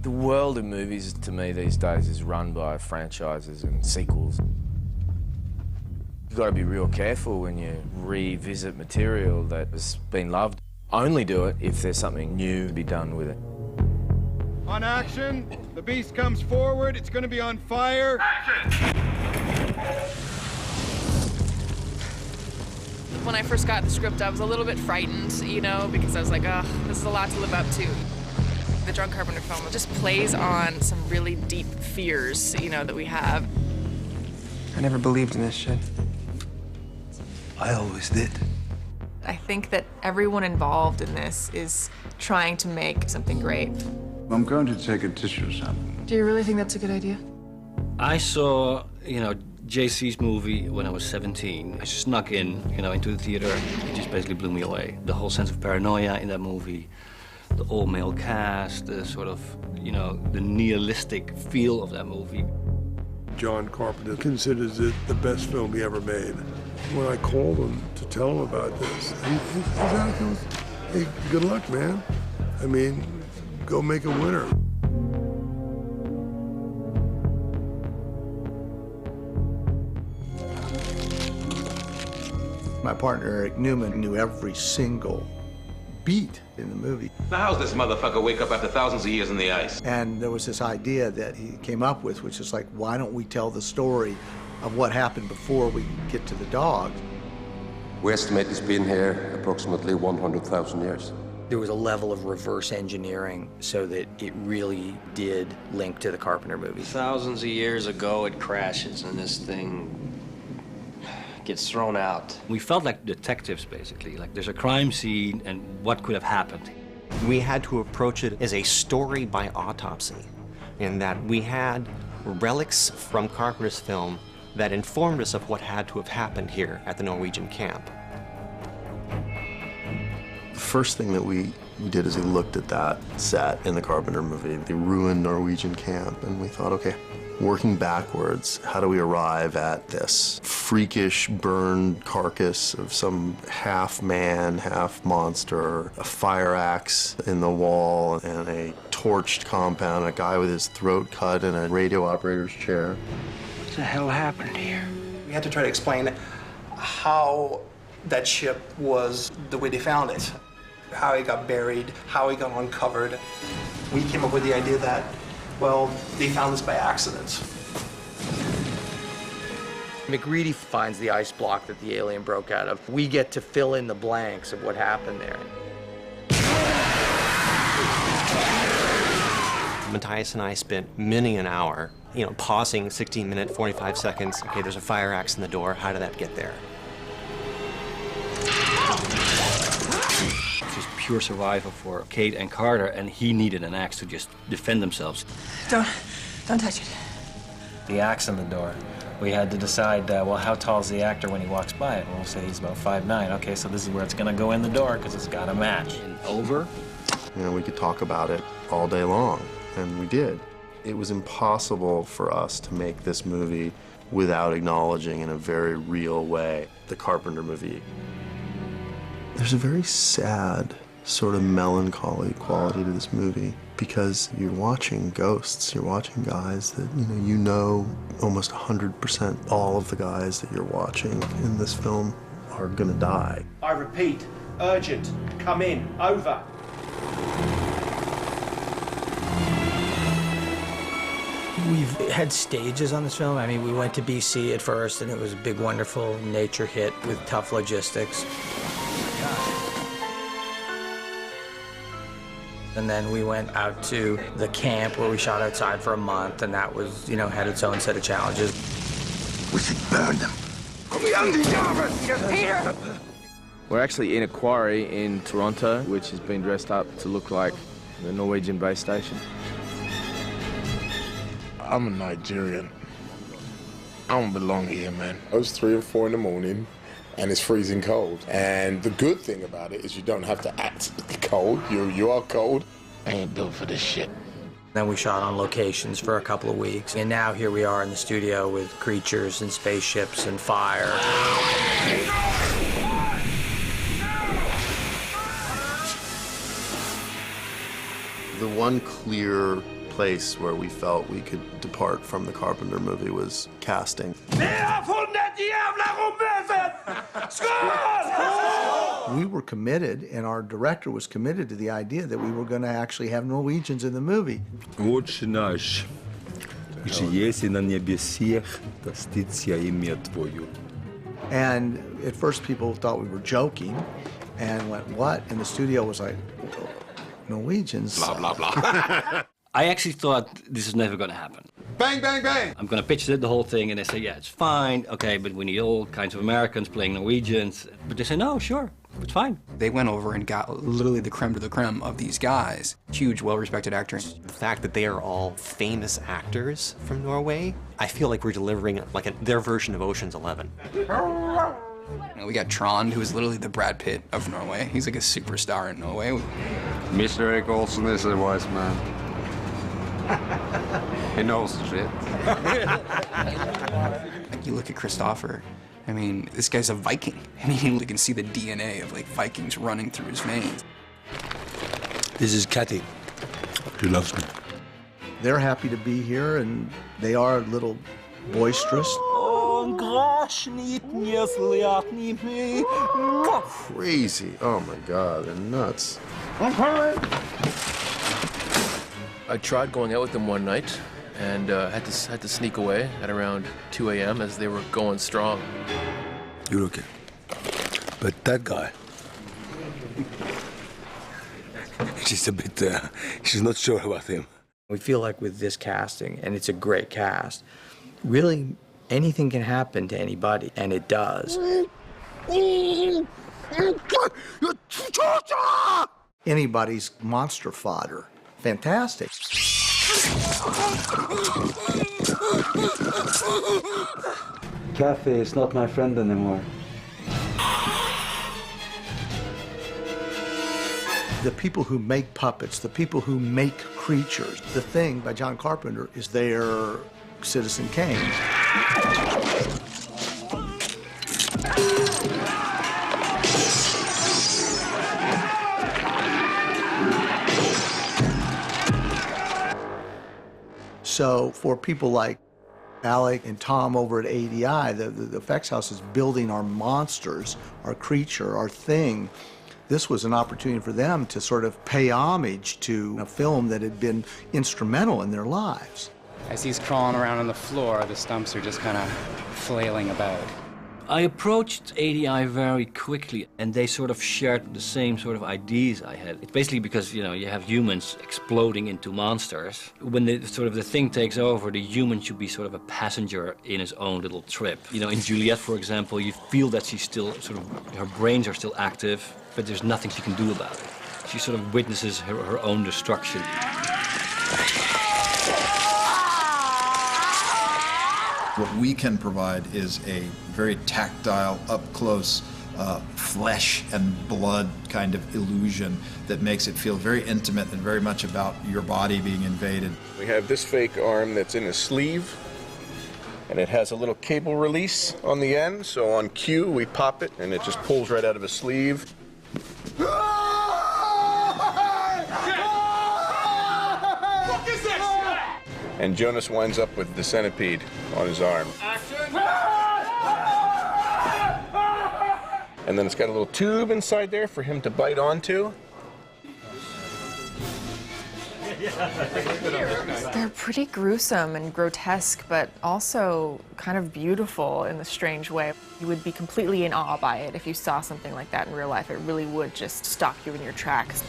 The world of movies, to me, these days is run by franchises and sequels. You've got to be real careful when you revisit material that has been loved. Only do it if there's something new to be done with it. On action, the beast comes forward, it's gonna be on fire. Action! When I first got the script, I was a little bit frightened, you know, because I was like, oh, this is a lot to live up to. The John Carpenter film just plays on some really deep fears, you know, that we have. I never believed in this shit. I always did. I think that everyone involved in this is trying to make something great. I'm going to take a tissue sample. Do you really think that's a good idea? I saw, JC's movie when I was 17. I snuck in, into the theater. It just basically blew me away. The whole sense of paranoia in that movie, the all-male cast, the sort of, the nihilistic feel of that movie. John Carpenter considers it the best film he ever made. When I called him to tell him about this, his attitude was, hey, good luck, man. I mean, go make a winner. My partner, Eric Newman, knew every single beat in the movie. Now, how's this motherfucker wake up after thousands of years in the ice? And there was this idea that he came up with, which is like, why don't we tell the story of what happened before we get to the dog? We estimate it's been here approximately 100,000 years. There was a level of reverse engineering so that it really did link to the Carpenter movie. Thousands of years ago, it crashes, and this thing gets thrown out. We felt like detectives, basically. Like there's a crime scene, and what could have happened? We had to approach it as a story by autopsy, in that we had relics from Carpenter's film that informed us of what had to have happened here at the Norwegian camp. The first thing that we did is we looked at that set in the Carpenter movie, the ruined Norwegian camp, and we thought, okay, working backwards, how do we arrive at this freakish burned carcass of some half man, half monster, a fire axe in the wall, and a torched compound, a guy with his throat cut in a radio operator's chair. What the hell happened here? We had to try to explain how that ship was the way they found it, how it got buried, how it got uncovered. We came up with the idea that, well, they found this by accident. McReady finds the ice block that the alien broke out of. We get to fill in the blanks of what happened there. Matthias and I spent many an hour, pausing 16-minute, 45 seconds. Okay, there's a fire axe in the door. How did that get there? Just pure survival for Kate and Carter, and he needed an axe to just defend themselves. Don't touch it. The axe in the door. We had to decide, well, how tall is the actor when he walks by it? We'll say he's about 5'9". Okay, so this is where it's gonna go in the door because it's got a match. And over? We could talk about it all day long, and we did. It was impossible for us to make this movie without acknowledging in a very real way the Carpenter movie. There's a very sad, sort of melancholy quality to this movie because you're watching ghosts. You're watching guys that, you know almost 100% all of the guys that you're watching in this film are gonna die. I repeat, urgent, come in, over. We've had stages on this film. I mean, we went to BC at first, and it was a big, wonderful nature hit with tough logistics. And then we went out to the camp where we shot outside for a month, and that was, had its own set of challenges. We should burn them. Peter! We're actually in a quarry in Toronto, which has been dressed up to look like the Norwegian base station. I'm a Nigerian. I don't belong here, man. It was 3 or 4 in the morning, and it's freezing cold. And the good thing about it is you don't have to act cold. You are cold. I ain't built for this shit. Then we shot on locations for a couple of weeks. And now here we are in the studio with creatures and spaceships and fire. The one clear place where we felt we could depart from the Carpenter movie was casting. We were committed, and our director was committed to the idea that we were going to actually have Norwegians in the movie. Отче наш, že jesi na nebesiach, da sticia imię Twoju. And at first people thought we were joking and went, what? And the studio was like, Norwegians? Blah, blah, blah. I actually thought this is never going to happen. Bang, bang, bang! I'm going to pitch the whole thing, and they say, yeah, it's fine, okay, but we need all kinds of Americans playing Norwegians. But they say, no, sure, it's fine. They went over and got literally the creme de la creme of these guys. Huge, well-respected actors. The fact that they are all famous actors from Norway, I feel like we're delivering like their version of Ocean's 11. We got Trond, who is literally the Brad Pitt of Norway. He's like a superstar in Norway. Mr. Eric Olsen is a wise man. He knows the shit. Like you look at Christopher, I mean, this guy's a Viking. I mean, you can see the DNA of like Vikings running through his veins. This is Kathy. She loves me. They're happy to be here, and they are a little boisterous. Crazy. Oh my God, they're nuts. I tried going out with them one night and had to sneak away at around 2 a.m. as they were going strong. You're okay. But that guy, she's a bit, she's not sure about him. We feel like with this casting, and it's a great cast, really anything can happen to anybody, and it does. Anybody's monster fodder. Fantastic. Kathy is not my friend anymore. The people who make puppets, the people who make creatures, The Thing by John Carpenter is their Citizen Kane. So for people like Alec and Tom over at ADI, the effects house is building our monsters, our creature, our thing. This was an opportunity for them to sort of pay homage to a film that had been instrumental in their lives. As he's crawling around on the floor, the stumps are just kind of flailing about. I approached ADI very quickly, and they sort of shared the same sort of ideas I had. It's basically because, you know, you have humans exploding into monsters. When the thing takes over, the human should be sort of a passenger in his own little trip. You know, in Juliet, for example, you feel that she's still her brains are still active, but there's nothing she can do about it. She sort of witnesses her own destruction. What we can provide is a very tactile, up-close, flesh and blood kind of illusion that makes it feel very intimate and very much about your body being invaded. We have this fake arm that's in a sleeve, and it has a little cable release on the end, so on cue we pop it and it just pulls right out of a sleeve. And Jonas winds up with the centipede on his arm. And then it's got a little tube inside there for him to bite onto. They're pretty gruesome and grotesque, but also kind of beautiful in a strange way. You would be completely in awe by it if you saw something like that in real life. It really would just stop you in your tracks.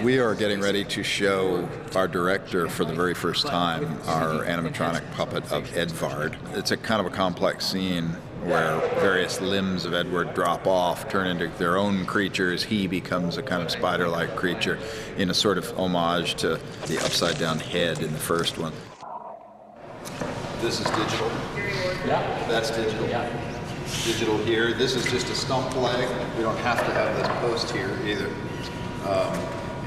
We are getting ready to show our director for the very first time our animatronic puppet of Edvard. It's a kind of a complex scene where various limbs of Edward drop off, turn into their own creatures. He becomes a kind of spider-like creature in a sort of homage to the upside-down head in the first one. This is digital. Yeah. That's digital. Yeah. Digital here. This is just a stump leg. We don't have to have this post here either.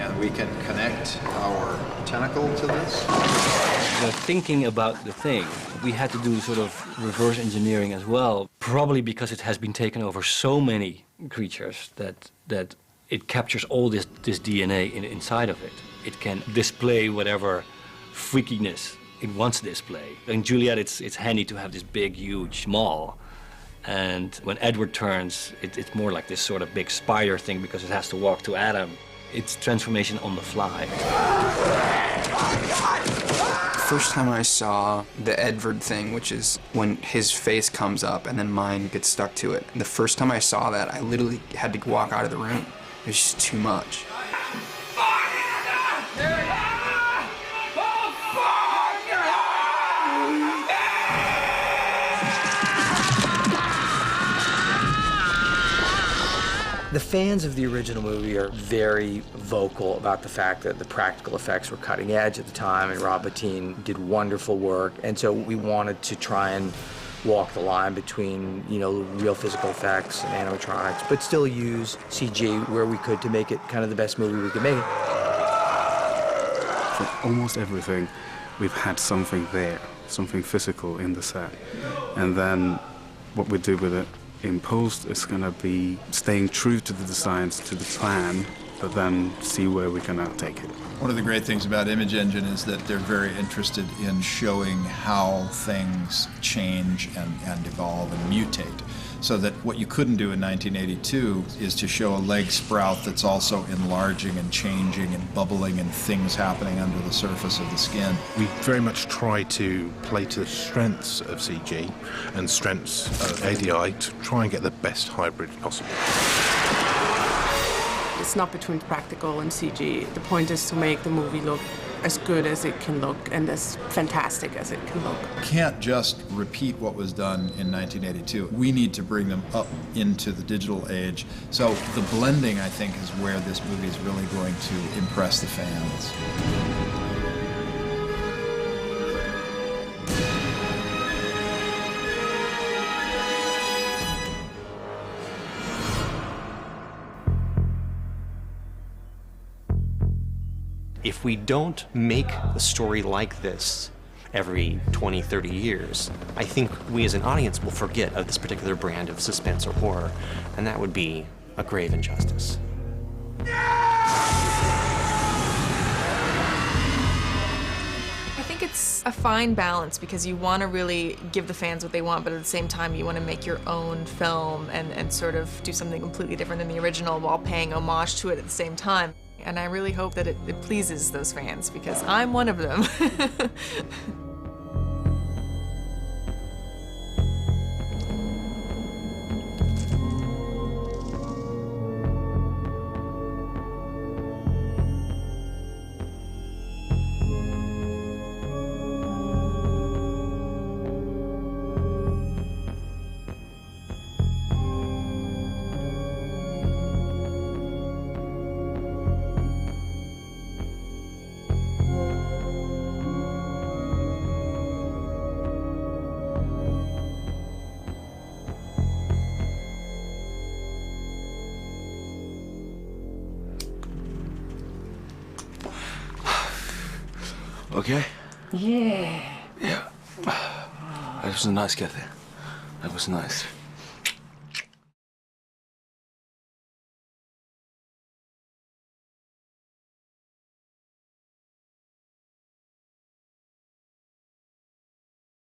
And we can connect our tentacle to this. The thinking about the thing, we had to do sort of reverse engineering as well, probably because it has been taken over so many creatures that it captures all this DNA inside of it. It can display whatever freakiness it wants to display. In Juliet, it's handy to have this big, huge maw. And when Edward turns, it's more like this sort of big spider thing because it has to walk to Adam. It's transformation on the fly. First time I saw the Edward thing, which is when his face comes up and then mine gets stuck to it. The first time I saw that, I literally had to walk out of the room. It was just too much. The fans of the original movie are very vocal about the fact that the practical effects were cutting edge at the time, and Rob Bottin did wonderful work. And so we wanted to try and walk the line between, you know, real physical effects and animatronics, but still use CG where we could to make it kind of the best movie we could make it. For almost everything, we've had something there, something physical in the set. And then what we do with it in post is going to be staying true to the designs, to the plan, but then see where we can now take it. One of the great things about Image Engine is that they're very interested in showing how things change and evolve and mutate. So that what you couldn't do in 1982 is to show a leg sprout that's also enlarging and changing and bubbling and things happening under the surface of the skin. We very much try to play to the strengths of CG and strengths of ADI to try and get the best hybrid possible. It's not between practical and CG. The point is to make the movie look as good as it can look and as fantastic as it can look. Can't just repeat what was done in 1982. We need to bring them up into the digital age. So the blending, I think, is where this movie is really going to impress the fans. If we don't make a story like this every 20, 30 years, I think we as an audience will forget of this particular brand of suspense or horror, and that would be a grave injustice. I think it's a fine balance because you want to really give the fans what they want, but at the same time you want to make your own film and sort of do something completely different than the original while paying homage to it at the same time. And I really hope that it pleases those fans, because I'm one of them. Okay? Yeah. Yeah. That was a nice get there. That was nice.